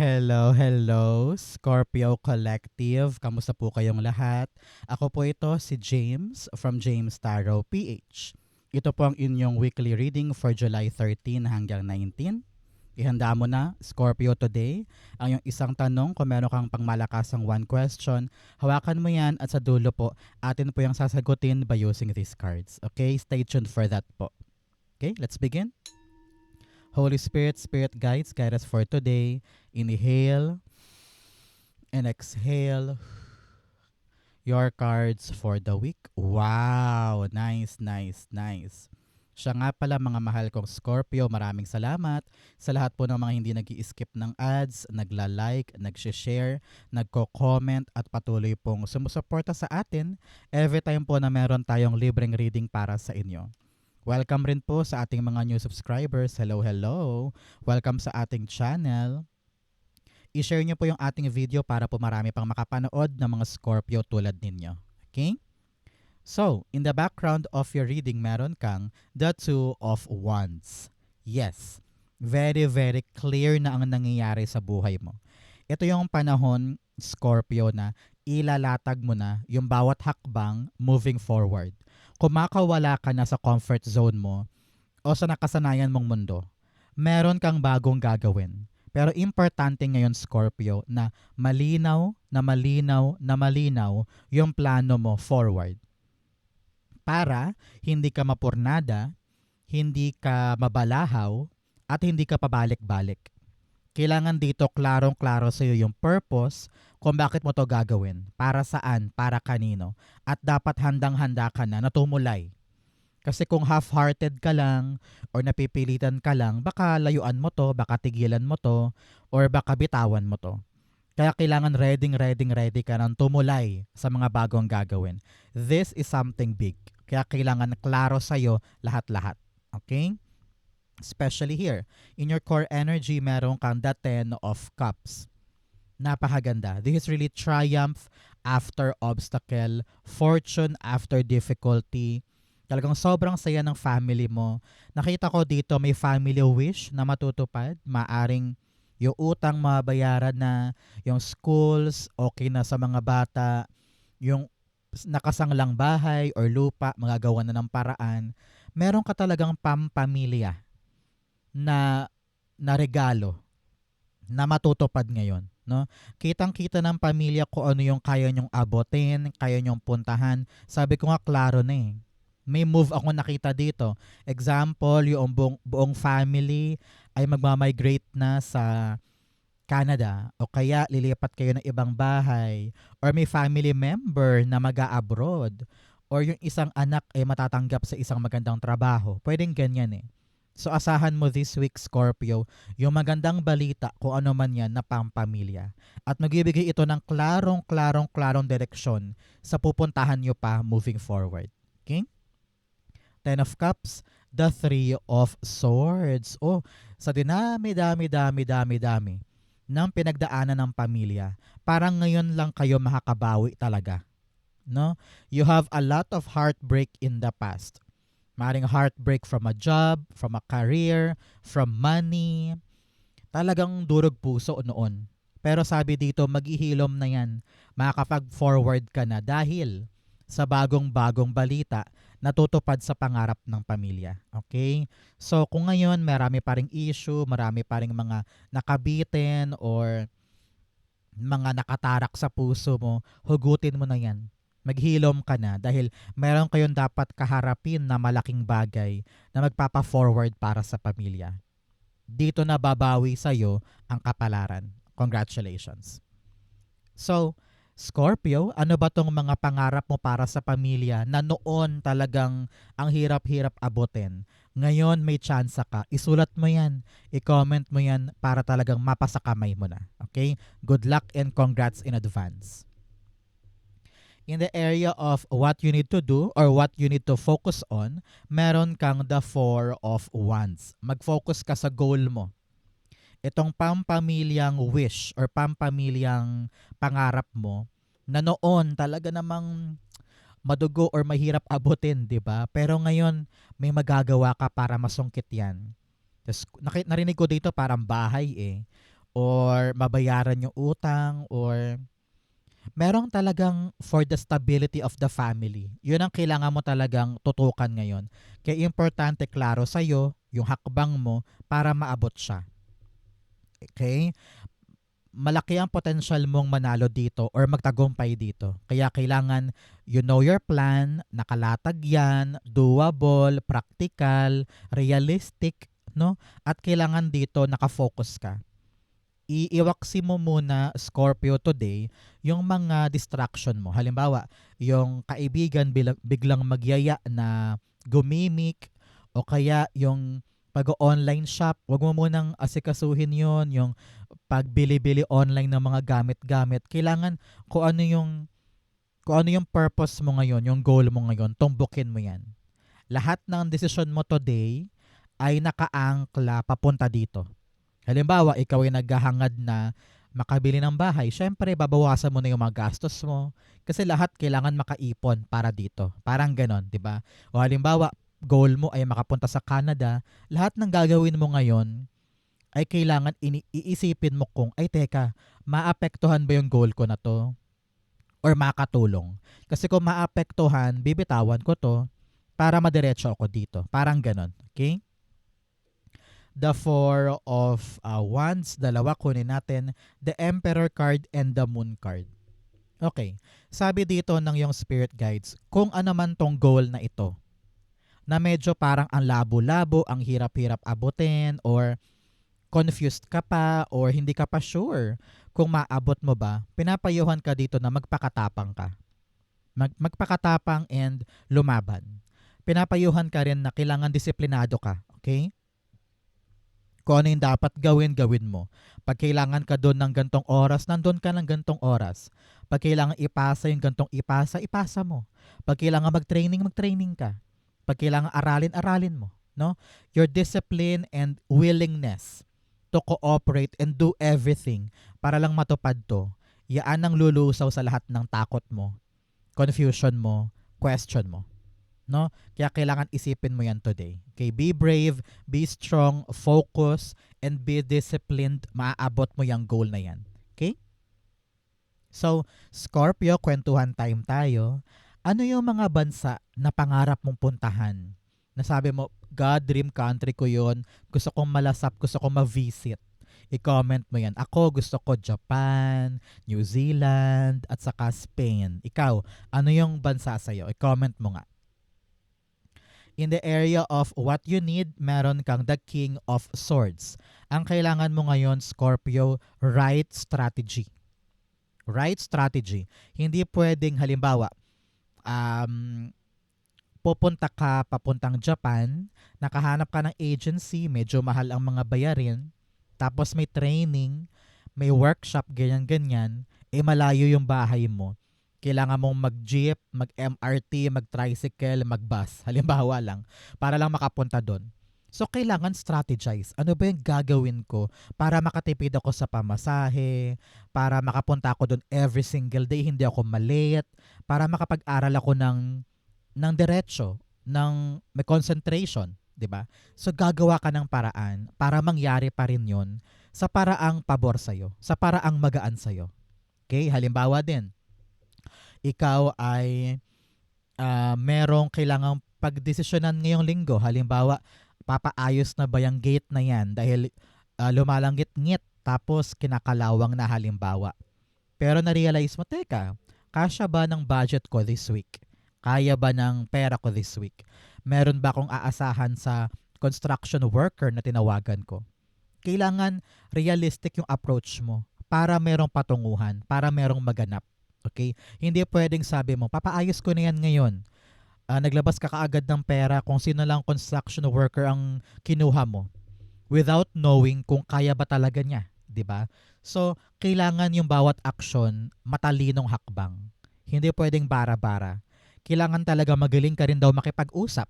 Hello, hello, Scorpio Collective. Kamusta po kayong lahat? Ako po ito si James from James Tarot PH. Ito po ang inyong weekly reading for July 13 hanggang 19. Ihanda mo na, Scorpio, today. Ang yung isang tanong, kung meron kang pangmalakasang one question, hawakan mo yan at sa dulo po, atin po yung sasagutin by using these cards. Okay? Stay tuned for that po. Okay, let's begin. Holy Spirit, Spirit guides, guide us for today. Inhale and exhale your cards for the week. Wow! Nice, nice, nice. Siya nga pala mga mahal kong Scorpio, maraming salamat sa lahat po ng mga hindi nag-i-skip ng ads, nagla-like, nag-share, nagko-comment at patuloy pong sumusuporta sa atin every time po na meron tayong libreng reading para sa inyo. Welcome rin po sa ating mga new subscribers. Hello, hello. Welcome sa ating channel. I-share nyo po yung ating video para po marami pang makapanood ng mga Scorpio tulad ninyo. Okay? So, in the background of your reading, meron kang the Two of Wands. Yes, very, very clear na ang nangyayari sa buhay mo. Ito yung panahon, Scorpio, na ilalatag mo na yung bawat hakbang moving forward. Kumakawala ka na sa comfort zone mo o sa nakasanayan mong mundo, meron kang bagong gagawin. Pero importante ngayon, Scorpio, na malinaw, na malinaw, na malinaw yung plano mo forward. Para hindi ka mapurnada, hindi ka mabalahaw, at hindi ka pabalik-balik. Kailangan dito klarong-klaro sa iyo yung purpose kung bakit mo to gagawin, para saan, para kanino, at dapat handang-handa ka na tumulay. Kasi kung half-hearted ka lang or napipilitan ka lang, baka layuan mo to, baka tigilan mo to, or baka bitawan mo to. Kaya kailangan ready ka nang tumulay sa mga bagong gagawin. This is something big. Kaya kailangan klaro sa'yo lahat-lahat. Okay? Especially here. In your core energy, meron kang the Ten of Cups. Napakaganda. This is really triumph after obstacle, fortune after difficulty. Talagang sobrang saya ng family mo. Nakita ko dito may family wish na matutupad. Maaring yung utang mabayaran na, yung schools, okay na sa mga bata, yung nakasanglang bahay or lupa, magagawa na ng paraan. Meron ka talagang pampamilya na regalo na matutupad ngayon. No? Kitang-kita ng pamilya ko ano yung kaya nyong abutin, kaya nyong puntahan. Sabi ko nga, klaro na eh. May move ako nakita dito. Example, yung buong family ay magmamigrate na sa Canada o kaya lilipat kayo ng ibang bahay or may family member na mag-abroad or yung isang anak ay matatanggap sa isang magandang trabaho. Pwedeng ganyan eh. So asahan mo this week, Scorpio, yung magandang balita kung ano man yan na pampamilya. At magbibigay ito ng klarong direksyon sa pupuntahan nyo pa moving forward. Okay? Ten of Cups, the Three of Swords. Oh, sa dami ng pinagdaanan ng pamilya, parang ngayon lang kayo makakabawi talaga. No? You have a lot of heartbreak in the past. Maring heartbreak from a job, from a career, from money. Talagang durog puso noon. Pero sabi dito, maghihilom na yan. Makakapag-forward ka na dahil sa bagong-bagong balita na tutupad sa pangarap ng pamilya. Okay? So kung ngayon marami pa ring issue, marami pa ring mga nakabitin or mga nakatarak sa puso mo, hugutin mo na yan. Maghilom ka na dahil meron kayong dapat kaharapin na malaking bagay na magpapa-forward para sa pamilya. Dito na babawi sa'yo ang kapalaran. Congratulations. So, Scorpio, ano ba tong mga pangarap mo para sa pamilya na noon talagang ang hirap-hirap abutin? Ngayon may chance ka. Isulat mo yan. I-comment mo yan para talagang mapasakamay mo na. Okay? Good luck and congrats in advance. In the area of what you need to do or what you need to focus on, meron kang the Four of Wands. Mag-focus ka sa goal mo. Itong pampamilyang wish or pampamilyang pangarap mo na noon talaga namang madugo or mahirap abutin, 'di ba? Pero ngayon may magagawa ka para masungkit 'yan. Tapos narinig ko dito parang bahay eh or mabayaran yung utang, or merong talagang for the stability of the family. Yun ang kailangan mo talagang tutukan ngayon. Kaya importante klaro sa'yo yung hakbang mo para maabot siya. Okay? Malaki ang potential mong manalo dito or magtagumpay dito. Kaya kailangan you know your plan, nakalatag yan, doable, practical, realistic, no? At kailangan dito nakafocus ka. Iiwaksi mo muna, Scorpio, today, yung mga distraction mo. Halimbawa, yung kaibigan biglang magyaya na gumimik, o kaya yung pag-online shop, wag mo munang asikasuhin yon, yung pagbili-bili online ng mga gamit-gamit. Kailangan kung ano yung purpose mo ngayon, yung goal mo ngayon, tumbukin mo yan. Lahat ng decision mo today ay nakaangkla papunta dito. Halimbawa, ikaw ay naghahangad na makabili ng bahay, syempre babawasan mo na yung mga gastos mo kasi lahat kailangan makaipon para dito. Parang ganon, di ba? O halimbawa, goal mo ay makapunta sa Canada, lahat ng gagawin mo ngayon ay kailangan iisipin mo kung, ay teka, maapektuhan ba yung goal ko na to? Or makatulong? Kasi kung maapektuhan, bibitawan ko to para madiretso ako dito. Parang ganon. Okay? The Four of Wands, dalawa, kunin natin. The Emperor card and the Moon card. Okay. Sabi dito ng yung spirit guides, kung ano man tong goal na ito, na medyo parang ang labo-labo, ang hirap-hirap abutin, or confused ka pa, or hindi ka pa sure kung maabot mo ba, pinapayuhan ka dito na magpakatapang ka. Magpakatapang and lumaban. Pinapayuhan ka rin na kailangan disiplinado ka. Okay? Kung ano yung dapat gawin, gawin mo. Pag kailangan ka doon ng gantong oras, nandun ka ng gantong oras. Pag kailangan ipasa yung gantong ipasa, ipasa mo. Pag kailangan mag-training, mag-training ka. Pag kailangan aralin, aralin mo. No? Your discipline and willingness to cooperate and do everything para lang matupad to, yaan ang lulusaw sa lahat ng takot mo, confusion mo, question mo. No? Kaya kailangan isipin mo yan today. Okay, be brave, be strong, focus, and be disciplined. Maaabot mo yung goal na yan. Okay? So, Scorpio, kwentuhan time tayo. Ano yung mga bansa na pangarap mong puntahan? Nasabi mo, God, dream country ko yon. Gusto kong malasap, gusto kong ma-visit. I-comment mo yan. Ako, gusto ko Japan, New Zealand, at saka Spain. Ikaw, ano yung bansa sa'yo? I-comment mo nga. In the area of what you need, meron kang the King of Swords. Ang kailangan mo ngayon, Scorpio, right strategy. Right strategy. Hindi pwedeng, halimbawa, pupunta ka papuntang Japan, nakahanap ka ng agency, medyo mahal ang mga bayarin, tapos may training, may workshop, ganyan-ganyan, malayo yung bahay mo. Kailangan mong mag-jeep, mag-MRT, mag-tricycle, mag-bus. Halimbawa lang, para lang makapunta doon. So, kailangan strategize. Ano ba yung gagawin ko para makatipid ako sa pamasahe, para makapunta ako doon every single day, hindi ako malate, para makapag-aral ako ng diretso, ng may concentration, 'di ba? So, gagawa ka ng paraan para mangyari pa rin 'yon sa paraang pabor sa'yo, sa paraang magaan sa'yo. Okay? Halimbawa din, ikaw ay merong kailangang pagdesisyonan ngayong linggo. Halimbawa, papaayos na ba yung gate na yan dahil lumalanggit-ngit tapos kinakalawang na halimbawa. Pero na-realize mo, teka, kasya ba ng budget ko this week? Kaya ba ng pera ko this week? Meron ba akong aasahan sa construction worker na tinawagan ko? Kailangan realistic yung approach mo para merong patunguhan, para merong maganap. Okay? Hindi pwedeng sabi mo, papaayos ko na yan ngayon. Naglabas ka kaagad ng pera kung sino lang construction worker ang kinuha mo without knowing kung kaya ba talaga niya. 'Di ba? So, kailangan yung bawat action matalinong hakbang. Hindi pwedeng bara-bara. Kailangan talaga magaling ka rin daw makipag-usap.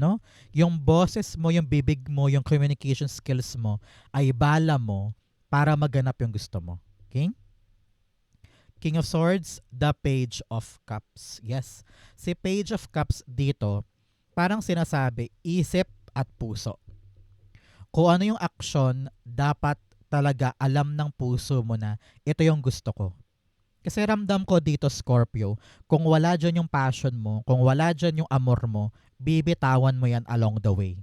No? Yung boses mo, yung bibig mo, yung communication skills mo ay bala mo para maganap yung gusto mo. Okay? King of Swords, the Page of Cups. Yes. Si Page of Cups dito, parang sinasabi, isip at puso. Kung ano yung action dapat talaga alam ng puso mo na ito yung gusto ko. Kasi ramdam ko dito, Scorpio, kung wala dyan yung passion mo, kung wala dyan yung amor mo, bibitawan mo yan along the way.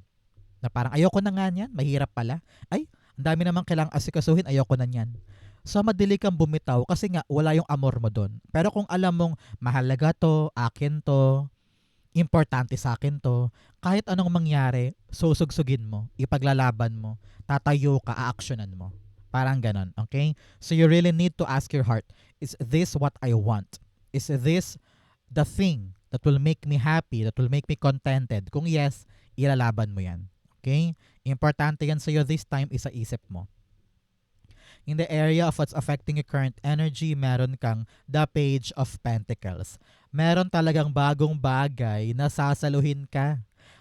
Na parang ayoko na nga niyan, mahirap pala. Ay, ang dami namang kailangang asikasuhin, ayoko na niyan. So madali kang bumitaw kasi nga wala yung amor mo doon. Pero kung alam mong mahalaga to, akin to, importante sa akin to, kahit anong mangyari, susugsugin mo, ipaglalaban mo, tatayo ka, aaksyonan mo. Parang ganon, okay? So you really need to ask your heart, is this what I want? Is this the thing that will make me happy, that will make me contented? Kung yes, ilalaban mo yan. Okay? Importante yan sa'yo this time, isa isip mo. In the area of what's affecting your current energy, meron kang the Page of Pentacles. Meron talagang bagong bagay na sasaluhin ka.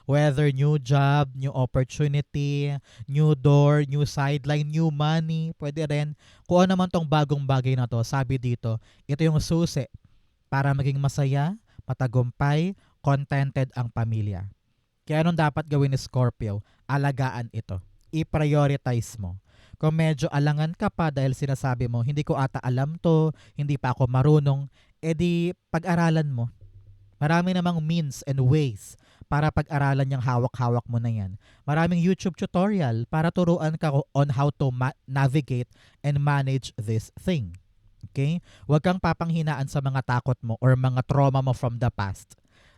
Whether new job, new opportunity, new door, new sideline, new money, pwede rin. Kung ano naman tong bagong bagay na to, sabi dito, ito yung susi para maging masaya, matagumpay, contented ang pamilya. Kaya anong dapat gawin ni Scorpio? Alagaan ito. I-prioritize mo. Kung medyo alangan ka pa dahil sinasabi mo, hindi ko ata alam to, hindi pa ako marunong, edi pag-aralan mo. Marami namang means and ways para pag-aralan yung hawak-hawak mo na yan. Maraming YouTube tutorial para turuan ka on how to navigate and manage this thing. Okay? Huwag kang papanghinaan sa mga takot mo or mga trauma mo from the past.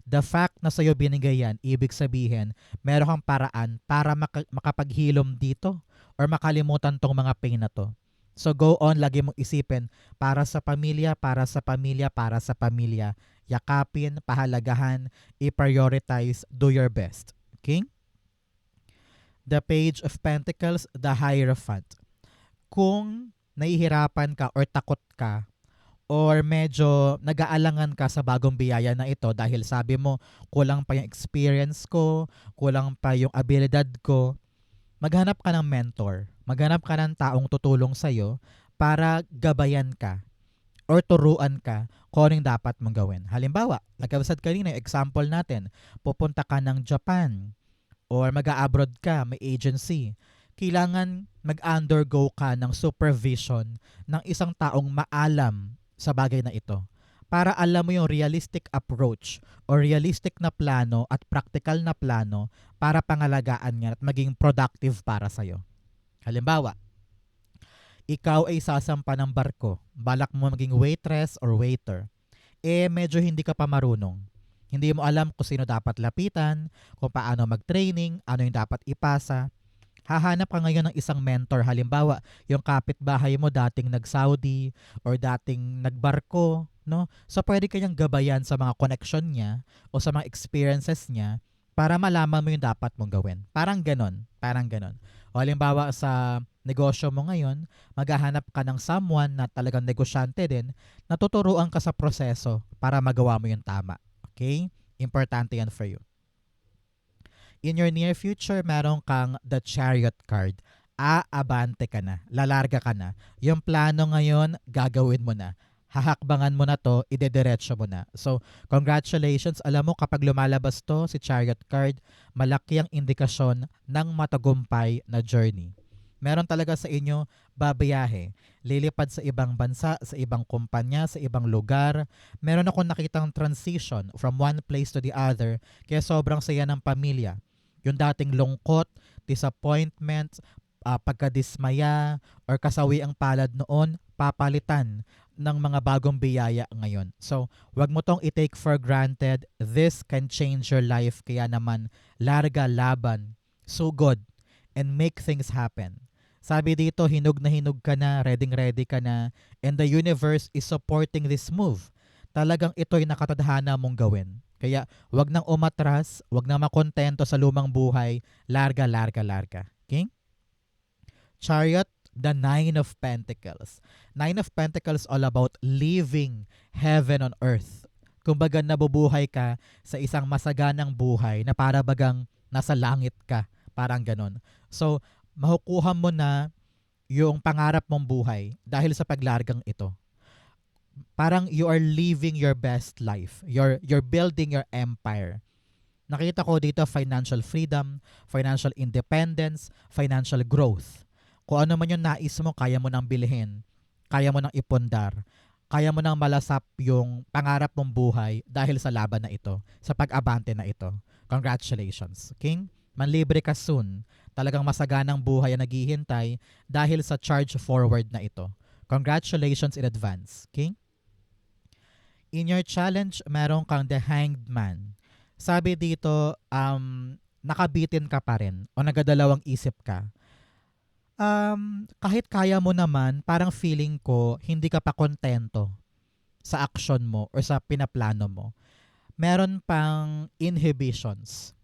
The fact na sa'yo binigay yan, ibig sabihin, meron kang paraan para makapaghilom dito or makalimutan tong mga pain na to. So go on, lagi mong isipin, para sa pamilya, para sa pamilya, para sa pamilya. Yakapin, pahalagahan, i-prioritize, do your best. Okay? The Page of Pentacles, the Hierophant. Kung nahihirapan ka or takot ka, or medyo nag-aalangan ka sa bagong biyaya na ito dahil sabi mo, kulang pa yung experience ko, kulang pa yung abilidad ko, maghanap ka ng mentor. Maghanap ka ng taong tutulong sa'yo para gabayan ka or turuan ka kung anong dapat mong gawin. Halimbawa, nagkabasad kanina yung example natin, pupunta ka ng Japan or mag-a-abroad ka, may agency. Kailangan mag-undergo ka ng supervision ng isang taong maalam sa bagay na ito para alam mo yung realistic approach or realistic na plano at practical na plano para pangalagaan niya at maging productive para sa'yo. Halimbawa, ikaw ay sasampa ng barko, balak mo maging waitress or waiter, medyo hindi ka pa marunong. Hindi mo alam kung sino dapat lapitan, kung paano mag-training, ano yung dapat ipasa. Hahanap ka ngayon ng isang mentor. Halimbawa, yung kapitbahay mo dating nag-Saudi or dating nagbarko, no? So pwede kanyang gabayan sa mga connection niya o sa mga experiences niya para malaman mo yung dapat mong gawin. Parang ganon. O halimbawa sa negosyo mo ngayon, maghahanap ka ng someone na talagang negosyante din na tuturuan ka sa proseso para magawa mo yung tama. Okay? Importante yan for you. In your near future, meron kang the Chariot card. Aabante ka na. Lalarga ka na. Yung plano ngayon, gagawin mo na. Hahakbangan mo na to, idediretso mo na. So, congratulations. Alam mo, kapag lumalabas to, si Chariot card, malaki ang indikasyon ng matagumpay na journey. Meron talaga sa inyo babiyahe. Lilipad sa ibang bansa, sa ibang kumpanya, sa ibang lugar. Meron akong nakitang transition from one place to the other. Kaya sobrang saya ng pamilya. Yung dating lungkot, disappointment, pagkadismaya, or kasawi ang palad noon, papalitan ng mga bagong biyaya ngayon. So, wag mo tong i-take for granted. This can change your life. Kaya naman, larga, laban, sugod, and make things happen. Sabi dito, hinug na hinug ka na, ready ka na, and the universe is supporting this move. Talagang ito'y nakatadhana mong gawin. Kaya wag nang umatras, wag nang makontento sa lumang buhay, larga. Okay? Chariot, the Nine of Pentacles. Nine of Pentacles all about living heaven on earth. Kumbaga nabubuhay ka sa isang masaganang buhay na para bagang nasa langit ka. Parang ganon. So, makukuha mo na yung pangarap mong buhay dahil sa paglargang ito. Parang you are living your best life. You're building your empire. Nakita ko dito financial freedom, financial independence, financial growth. Kung ano man yung nais mo, kaya mo nang bilhin. Kaya mo nang ipundar. Kaya mo nang malasap yung pangarap mong buhay dahil sa laban na ito, sa pag-abante na ito. Congratulations, King. Manlibre ka soon. Talagang masaganang buhay ang naghihintay dahil sa charge forward na ito. Congratulations in advance, King. In your challenge, meron kang the Hanged Man. Sabi dito, nakabitin ka pa rin o nagadalawang isip ka. Kahit kaya mo naman, parang feeling ko, hindi ka pa kontento sa action mo or sa pinaplano mo. Meron pang inhibitions.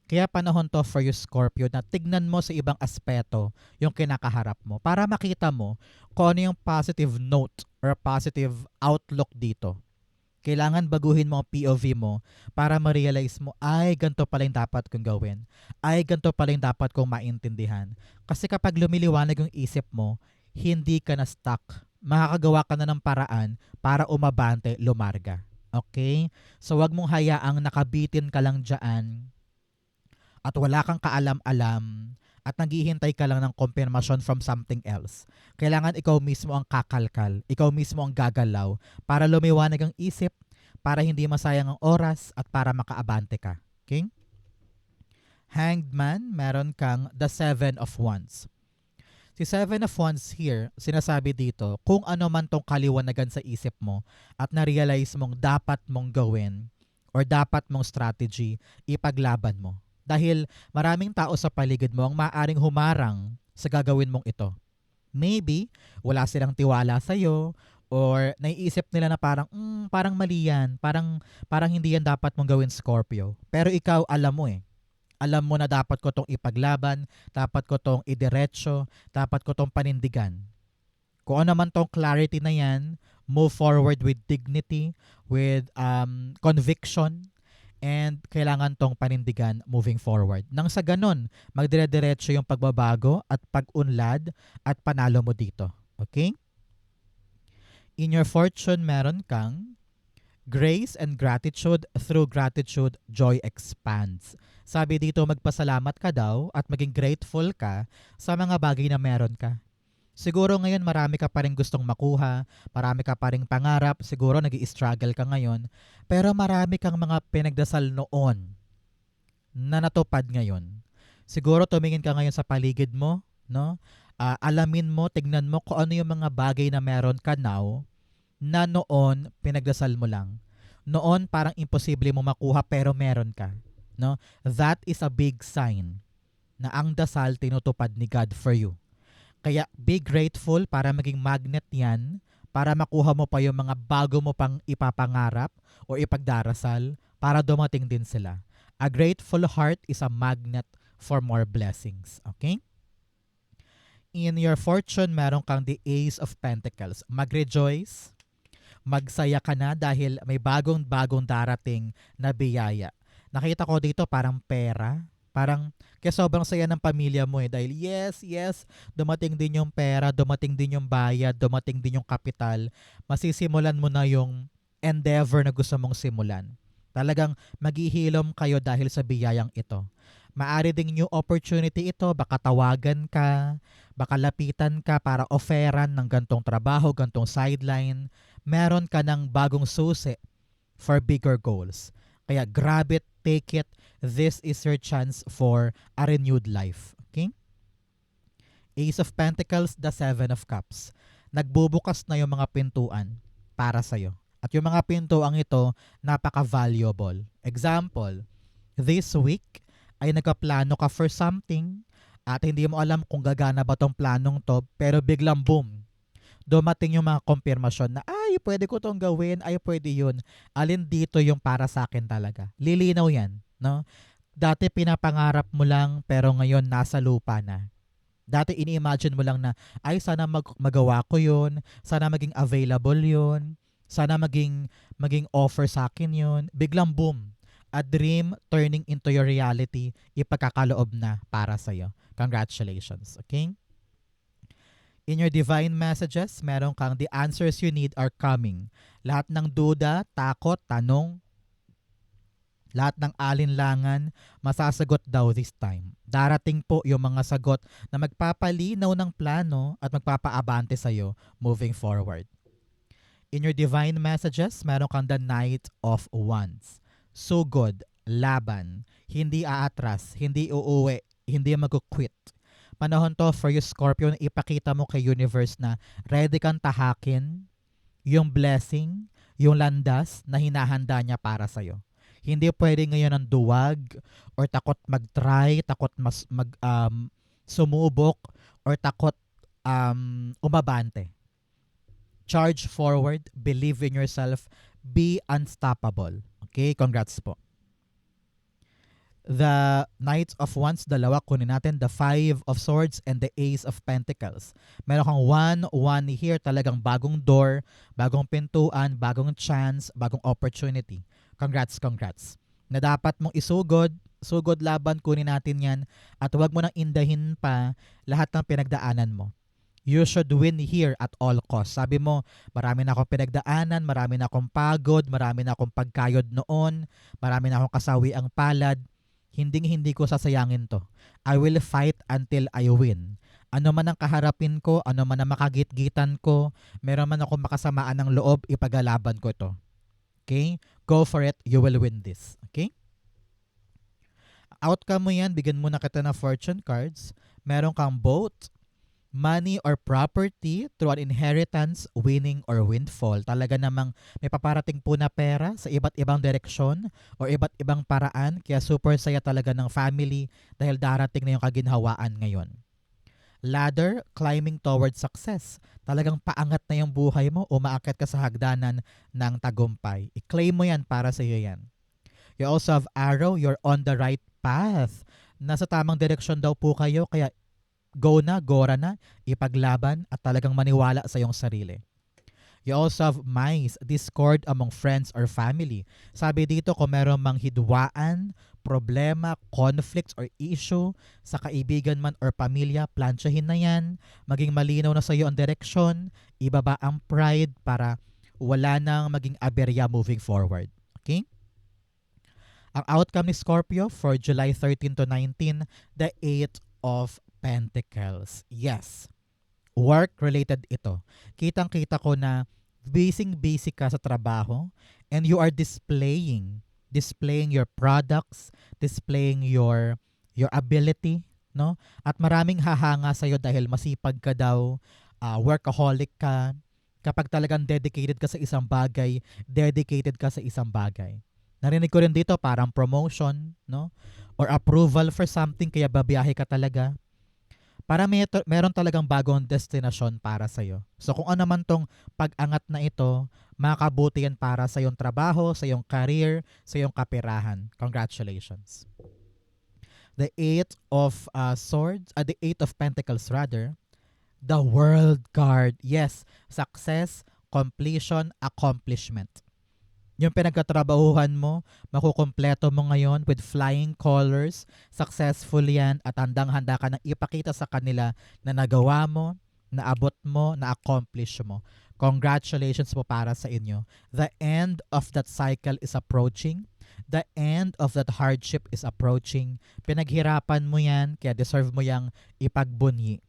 Kaya panahon to for you, Scorpio, na tignan mo sa ibang aspeto yung kinakaharap mo para makita mo kung ano yung positive note or positive outlook dito. Kailangan baguhin mo ang POV mo para ma-realize mo, ay, ganito pala yung dapat kong gawin. Ay, ganito pala yung dapat kong maintindihan. Kasi kapag lumiliwanag yung isip mo, hindi ka na stuck. Makakagawa ka na ng paraan para umabante, lumarga. Okay? So, wag mong hayaang nakabitin ka lang dyan at wala kang kaalam-alam at naghihintay ka lang ng confirmation from something else. Kailangan ikaw mismo ang kakalkal, ikaw mismo ang gagalaw para lumiwanag ang isip, para hindi masayang ang oras at para makaabante ka. Okay? Hanged Man, meron kang the Seven of Wands. Si Seven of Wands here, sinasabi dito, kung ano man tong kaliwanagan sa isip mo at na-realize mong dapat mong gawin or dapat mong strategy, ipaglaban mo. Dahil maraming tao sa paligid mo ang maaaring humarang sa gagawin mong ito. Maybe, wala silang tiwala sa'yo or naiisip nila na parang mali yan, parang hindi yan dapat mong gawin, Scorpio. Pero ikaw, alam mo eh. Alam mo na dapat ko tong ipaglaban, dapat ko tong idiretso, dapat ko tong panindigan. Kung ano man tong clarity na yan, move forward with dignity, with conviction, and kailangan tong panindigan moving forward. Nang sa ganon, magdire-diretso yung pagbabago at pag-unlad at panalo mo dito. Okay? In your fortune, meron kang grace and gratitude. Through gratitude, joy expands. Sabi dito, magpasalamat ka daw at maging grateful ka sa mga bagay na meron ka. Siguro ngayon marami ka pa rin gustong makuha, marami ka pa rin pangarap, siguro nag-i-struggle ka ngayon, pero marami kang mga pinagdasal noon na natupad ngayon. Siguro tumingin ka ngayon sa paligid mo, no? Alamin mo, tignan mo kung ano yung mga bagay na meron ka now na noon pinagdasal mo lang. Noon parang imposible mo makuha pero meron ka, no? That is a big sign na ang dasal tinutupad ni God for you. Kaya be grateful para maging magnet yan, para makuha mo pa yung mga bago mo pang ipapangarap o ipagdarasal para dumating din sila. A grateful heart is a magnet for more blessings. Okay? In your fortune, meron kang the Ace of Pentacles. Mag-rejoice, magsaya ka na dahil may bagong-bagong darating na biyaya. Nakita ko dito parang pera, parang kaya sobrang saya ng pamilya mo eh dahil yes, dumating din yung pera, dumating din yung bayad, dumating din yung kapital. Masisimulan mo na yung endeavor na gusto mong simulan. Talagang maghihilom kayo dahil sa biyayang ito. Maari ding new opportunity ito, baka tawagan ka, baka lapitan ka para offeran ng gantong trabaho, gantong sideline. Meron ka ng bagong susi for bigger goals. Kaya grab it, take it. This is your chance for a renewed life. Okay? Ace of Pentacles, the Seven of Cups. Nagbubukas na yung mga pintuan para sa'yo. At yung mga pintuang ito, napaka-valuable. Example, this week ay nagkaplano ka for something at hindi mo alam kung gagana ba tong planong to, pero biglang boom, dumating yung mga konfirmasyon na ay pwede ko tong gawin, ay pwede yun. Alin dito yung para sa akin talaga. Lilinaw yan, no? Dati pinapangarap mo lang pero ngayon nasa lupa na. Dati ini-imagine mo lang na ay sana magawa ko yun, sana maging available yun, sana maging offer sa akin yun. Biglang boom, a dream turning into your reality, ipagkakaloob na para sa'yo. Congratulations, okay? In your divine messages, meron kang the answers you need are coming. Lahat ng duda, takot, tanong, Lahat ng alinlangan, masasagot daw this time. Darating po yung mga sagot na magpapalinaw ng plano at magpapaabante sa'yo moving forward. In your divine messages, meron kang the Knight of Wands. Sugod, laban, hindi aatras, hindi uuwi, hindi mag-quit. Panahon to for you, Scorpio, na ipakita mo kay universe na ready kang tahakin yung blessing, yung landas na hinahanda niya para sa'yo. Hindi pwede ngayon ang duwag or takot mag-try, takot sumubok or takot umabante. Charge forward, believe in yourself, be unstoppable. Okay, congrats po. The Knight of Wands, dalawa, kunin natin. The Five of Swords and the Ace of Pentacles. Meron kang one here, talagang bagong door, bagong pintuan, bagong chance, bagong opportunity. Congrats, congrats. Na dapat mong isugod, sugod laban, kunin natin yan. At huwag mo nang indahin pa lahat ng pinagdaanan mo. You should win here at all costs. Sabi mo, marami na akong pinagdaanan, marami na akong pagod, marami na akong pagkayod noon, marami na akong kasawi ang palad. Hindi ko sasayangin to. I will fight until I win. Ano man ang kaharapin ko, ano man ang makagitgitan ko, meron man ako makasamaan ng loob, ipagalaban ko to. Okay? Go for it. You will win this. Okay? Outcome mo yan, bigyan mo na kita ng fortune cards. Meron kang both money or property through an inheritance, winning or windfall. Talaga namang may paparating po na pera sa iba't ibang direksyon o iba't ibang paraan. Kaya super saya talaga ng family dahil darating na yung kaginhawaan ngayon. Ladder, climbing towards success. Talagang paangat na yung buhay mo, umaakyat ka sa hagdanan ng tagumpay. I-claim mo yan, para sa iyo yan. You also have arrow, you're on the right path. Nasa tamang direksyon daw po kayo, kaya go na, gora na, ipaglaban at talagang maniwala sa iyong sarili. You also have mice, discord among friends or family. Sabi dito, kung meron mang hidwaan, problema, conflicts or issue sa kaibigan man or pamilya, plansyahin na yan, maging malinaw na sa iyo ang direksyon, ibaba ang pride para wala nang maging aberya moving forward. Okay? Ang outcome ni Scorpio for July 13 to 19, the 8 of Pentacles. Yes. Work-related ito. Kitang-kita ko na busy ka sa trabaho and you are displaying your products, displaying your ability, no? At maraming hahanga sa iyo dahil masipag ka daw, workaholic ka. Kapag talagang dedicated ka sa isang bagay, dedicated ka sa isang bagay. Narinig ko rin dito parang promotion, no? Or approval for something, kaya babiyahe ka talaga. Para meron talagang bagong destinasyon para sa'yo. So kung ano man tong pag-angat na ito, makakabuti yan para sa iyong trabaho, sa iyong career, sa iyong kapirahan. Congratulations. The Eight of Swords, the Eight of Pentacles rather, the World card. Yes, success, completion, accomplishment. Yung pinagkatrabahuhan mo, makukumpleto mo ngayon with flying colors, successful yan at handang-handa ka nang ipakita sa kanila na nagawa mo, naabot mo, na-accomplish mo. Congratulations po para sa inyo. The end of that cycle is approaching. The end of that hardship is approaching. Pinaghirapan mo yan, kaya deserve mo yang ipagbunyi.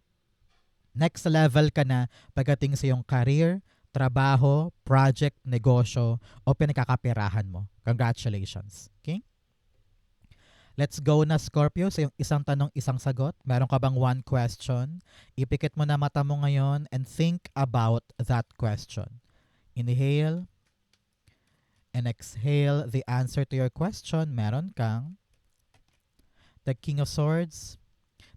Next level ka na pagdating sa iyong career, trabaho, project, negosyo, o pinagkakapirahan mo. Congratulations. Okay? Let's go na, Scorpio, sa yung isang tanong, isang sagot. Meron ka bang one question? Ipikit mo na mata mo ngayon and think about that question. Inhale and exhale the answer to your question. Meron kang the King of Swords,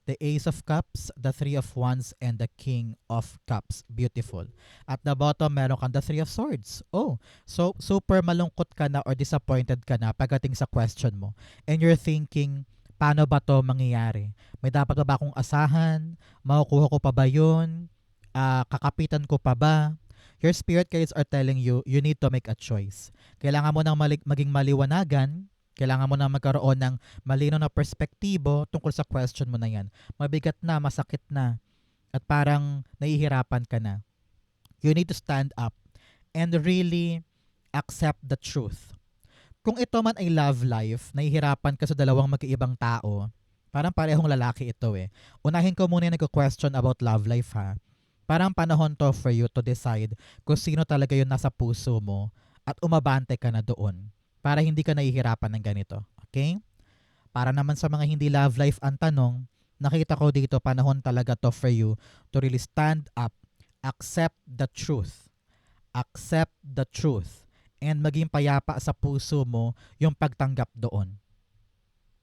the Ace of Cups, the Three of Wands, and the King of Cups. Beautiful. At the bottom, meron kang the Three of Swords. Oh, so super malungkot ka na or disappointed ka na pagdating sa question mo. And you're thinking, paano ba to mangyayari? May dapat ba akong asahan? Makukuha ko pa ba yun? Kakapitan ko pa ba? Your spirit guides are telling you, you need to make a choice. Kailangan mo nang maging maliwanagan. Kailangan mo na magkaroon ng malinaw na perspektibo tungkol sa question mo na yan. Mabigat na, masakit na, at parang nahihirapan ka na. You need to stand up and really accept the truth. Kung ito man ay love life, nahihirapan ka sa dalawang magkaibang tao, parang parehong lalaki ito eh. Unahin ko muna yung nagko-question about love life ha. Parang panahon to for you to decide kung sino talaga yung nasa puso mo at umabante ka na doon para hindi ka nahihirapan ng ganito. Okay? Para naman sa mga hindi love life ang tanong, nakita ko dito panahon talaga to for you to really stand up, accept the truth, accept the truth, and maging payapa sa puso mo yung pagtanggap doon.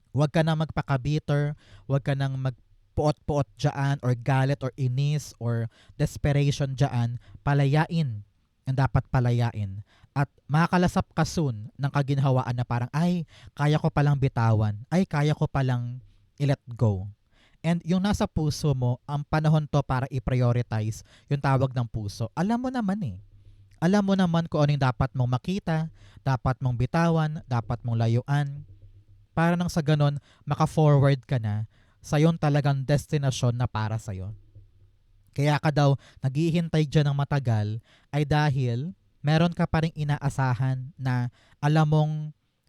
Huwag ka nang magpaka-bitter, huwag ka nang magpuot-puot dyan or galit or inis or desperation dyan. Palayain ang dapat palayain. At makakalasap ka soon ng kaginhawaan na parang, ay, kaya ko palang bitawan. Ay, kaya ko palang i-let go. And yung nasa puso mo, ang panahon to para i-prioritize yung tawag ng puso. Alam mo naman eh. Alam mo naman kung ano yung dapat mong makita, dapat mong bitawan, dapat mong layuan. Para nang sa ganon, maka-forward ka na sa yung talagang destinasyon na para sa'yo. Kaya ka daw naghihintay dyan ng matagal ay dahil meron ka pa rin inaasahan na alam mong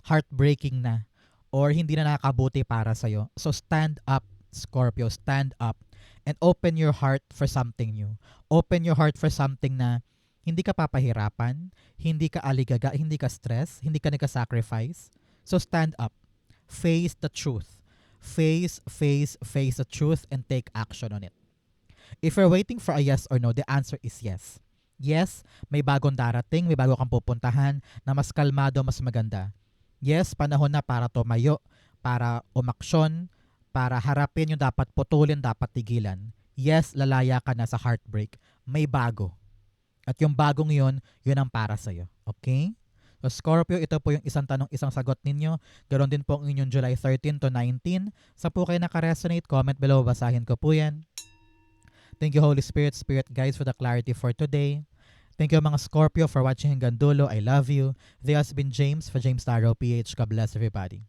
heartbreaking na or hindi na nakabuti para sa'yo. So stand up, Scorpio, stand up and open your heart for something new. Open your heart for something na hindi ka papahirapan, hindi ka aligaga, hindi ka stress, hindi ka nagka-sacrifice. So stand up. Face the truth. Face the truth and take action on it. If you're waiting for a yes or no, the answer is yes. Yes, may bagong darating, may bago kang pupuntahan na mas kalmado, mas maganda. Yes, panahon na para tumayo, para umaksyon, para harapin yung dapat putulin, dapat tigilan. Yes, lalaya ka na sa heartbreak. May bago. At yung bagong yun ang para sa'yo. Okay? So Scorpio, ito po yung isang tanong, isang sagot ninyo. Ganon din po ang inyong July 13 to 19. Sa po kayo nakaresonate, comment below, basahin ko po yan. Thank you Holy Spirit, Spirit Guides for the clarity for today. Thank you mga Scorpio for watching hanggang dulo. I love you. This has been James for James Taro PH. God bless everybody.